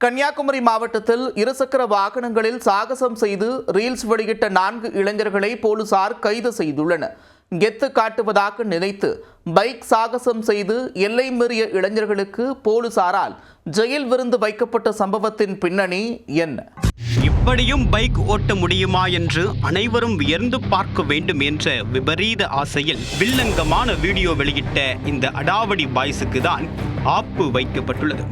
கன்னியாகுமரி மாவட்டத்தில் இருசக்கர வாகனங்களில் சாகசம் செய்து ரீல்ஸ் வெளியிட்ட 4 இளைஞர்களை போலீசார் கைது செய்துள்ளனர். கெத்து காட்டுவதாக நினைத்து பைக் சாகசம் செய்து எல்லை மீறிய இளைஞர்களுக்கு போலீசாரால் ஜெயில் விருந்து வைக்கப்பட்ட சம்பவத்தின் பின்னணி என்ன? இப்படியும் பைக் ஓட்ட முடியுமா என்று அனைவரும் வியந்து பார்க்க வேண்டும் என்ற விபரீத ஆசையில் வில்லங்கமான வீடியோ வெளியிட்ட இந்த அடாவடி பாய்ஸுக்கு தான் ஆப்பு வைக்கப்பட்டுள்ளது.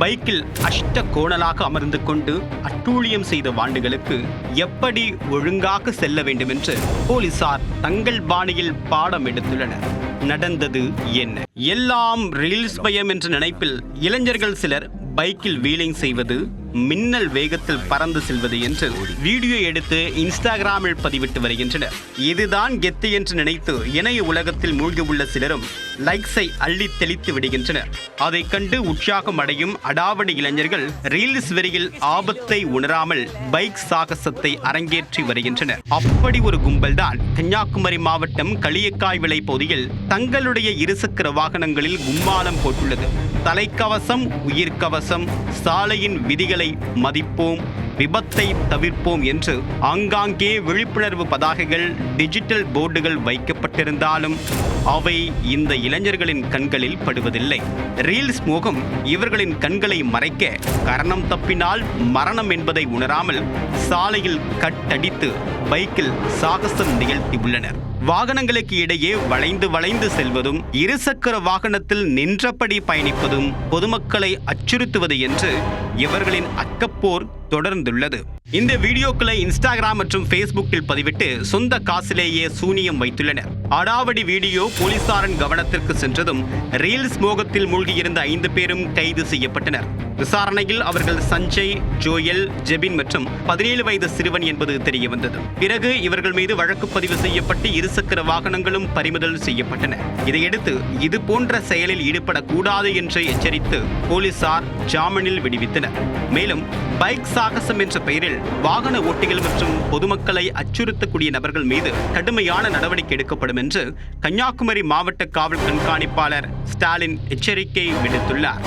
பைக்கில் அஷ்ட கோணலாக அமர்ந்து கொண்டு அட்டூழியம் செய்த வாண்டுகளுக்கு எப்படி ஒழுங்காக செல்ல வேண்டும் என்று போலீசார் தங்கள் பாணியில் பாடம் எடுத்துள்ளனர். நடந்தது என்ன? எல்லாம் ரீல்ஸ் பயம் என்ற நினைப்பில் இளைஞர்கள் சிலர் பைக்கில் வீலிங் செய்வது, மின்னல் வேகத்தில் பறந்து செல்வது என்று வீடியோ எடுத்து இன்ஸ்டாகிராமில் பதிவிட்டு வருகின்றனர். இதுதான் கெத்து என்று நினைத்து இணைய உலகத்தில் மூழ்கியுள்ள சிலரும் லைக்ஸை அள்ளி தெளித்து விடுகின்றனர். அதை கண்டு உற்சாகம் அடையும் அடாவடி இளைஞர்கள் ரீல்ஸ் வெறியில் ஆபத்தை உணராமல் பைக் சாகசத்தை அரங்கேற்றி வருகின்றனர். அப்படி ஒரு கும்பல் தான் கன்னியாகுமரி மாவட்டம் களியக்காய் விளை பகுதியில் தங்களுடைய இருசக்கர வாகனங்களில் கும்மாளம் போட்டுள்ளது. தலைக்கவசம், உயிர்கவசம், சாலையின் விதிகளை மதிப்போம், விபத்தை தவிர்ப்போம் என்று ஆங்காங்கே விழிப்புணர்வு பதாகைகள், டிஜிட்டல் போர்டுகள் வைக்கப்பட்டிருந்தாலும் அவை இந்த இளைஞர்களின் கண்களில் படுவதில்லை. ரீல்ஸ் மோகம் இவர்களின் கண்களை மறைக்க கரணம் தப்பினால் மரணம் என்பதை உணராமல் சாலையில் கட்டடித்து பைக்கில் சாகசம் நிகழ்த்தியுள்ளனர். வாகனங்களுக்கு இடையே வளைந்து செல்வதும், இருசக்கர வாகனத்தில் நின்றபடி பயணிப்பதும், பொதுமக்களை அச்சுறுத்துவது என்று இவர்களின் அக்கப்போர் தொடர்ந்துள்ளது. இந்த வீடியோக்களை இன்ஸ்டாகிராம் மற்றும் ஃபேஸ்புக்கில் பதிவிட்டு சொந்த காசிலேயே சூனியம் வைத்துள்ளனர். அடாவடி வீடியோ போலீசாரின் கவனத்திற்கு சென்றதும் ரீல்ஸ் மோகத்தில் மூழ்கியிருந்த 5 பேரும் கைது செய்யப்பட்டனர். விசாரணையில் அவர்கள் சஞ்சய், ஜோயல், ஜெபின் மற்றும் 17 வயது சிறுவன் என்பது தெரிய வந்தது. பிறகு இவர்கள் மீது வழக்கு பதிவு செய்யப்பட்டு இருசக்கர வாகனங்களும் பறிமுதல் செய்யப்பட்டன. இதையடுத்து இது போன்ற செயலில் ஈடுபடக்கூடாது என்று எச்சரித்து போலீசார் ஜாமீனில் விடுவித்தனர். மேலும் பைக் சாகசம் என்ற பெயரில் வாகன ஓட்டிகள் மற்றும் பொதுமக்களை அச்சுறுத்தக்கூடிய நபர்கள் மீது கடுமையான நடவடிக்கை எடுக்கப்படும் என்று கன்னியாகுமரி மாவட்ட காவல் கண்காணிப்பாளர் ஸ்டாலின் எச்சரிக்கை விடுத்துள்ளார்.